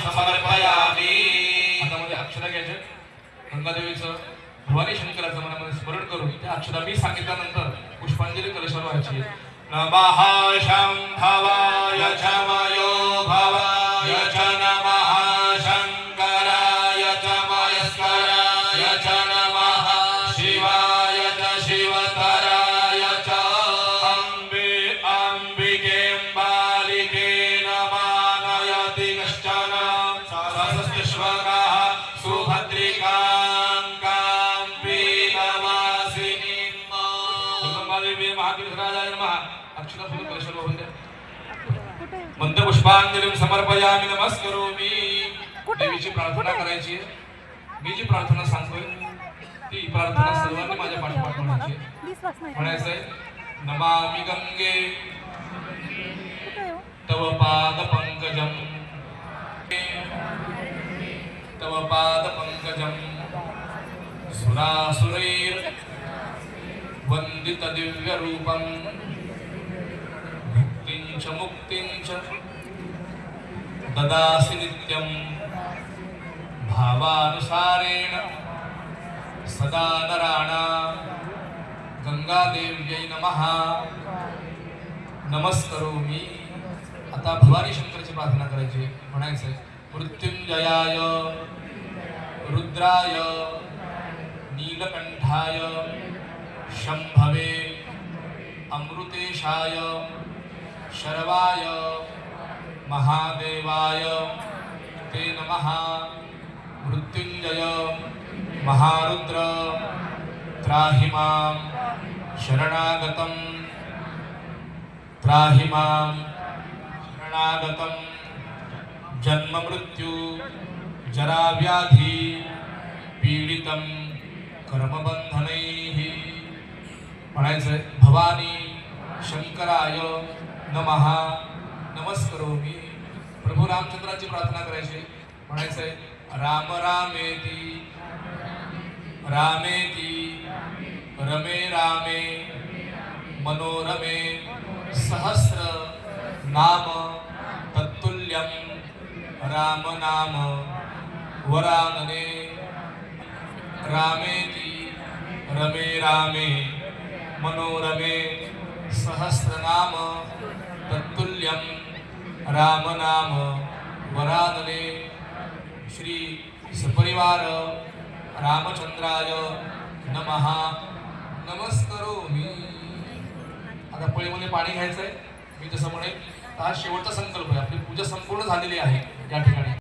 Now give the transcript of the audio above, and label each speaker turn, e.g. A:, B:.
A: समर्पयामि
B: हातामध्ये अक्षरा घ्यायचे गंगादेवीचं भवानी शंकराचं मनामध्ये स्मरण करून त्या अक्षरा मी सांगितल्यानंतर पुष्पांजली कलशावर व्हायची
A: नमः शंभवाय च मयोभवाय च नमः शंकराय च महेश्वराय च नमः शिवाय च शिवतराय च अम्बे अम्बिकेऽम्बालिके नमानयति कश्चन सहस्रेश्वरः सुभद्रिकां काम्पी नमासिनीं
B: गंगादेवी महातीर्थराजाय नमः अक्षरा फुलं कलशावर वाहून द्या मंत्रपुष्पांजलीं समर्पयामि नमस्करोमि देवीची प्रार्थना करायची आहे मी जी प्रार्थना सांगतोय ती प्रार्थना सर्वांनी माझ्या पाठोपाठ म्हणायची म्हणायचं आहे नमामि गंगे तव पाद पंकजम तव पाद पंकजम सुरासुरैर वंदित दिव्य रूपम मुक्तिंच मुक्तिंच ददासि नित्यं भावानुसारेण सदा नराणां गंगादेव्यै नमः नमस्करोमि आता भवानी शंकराची प्रार्थना करायची म्हणायचं मृत्युंजयाय रुद्राय नीलकंठाय शंभवे अमृतेशाय शर्वाय महादेवाय ते नमः मृत्युंजय महारुद्र त्राहि मां शरणागतं त्राहि मां शरणागतं जन्म मृत्यु जरा व्याधि पीडितं कर्मबंधनैः म्हणायचं भवानी शंकराय नमः नमस्करोमि प्रभू रामचंद्राची प्रार्थना करायची म्हणायचंय राम रामेति रामेति रमे रामे मनोरमे सहस्र नाम तत्तुल्यं राम नाम वरानने रामेति रमे रामे मनोरमे सहस्रनाम तत्तुल्यं राम नाम वरानने श्री सपरिवार रामचंद्राय नमः नमस्करोमि आता पळीमध्ये पाणी घ्यायचंय मी जसं म्हणेन हा शेवटचा संकल्प आहे आपली पूजा संपूर्ण झालेली आहे या ठिकाणी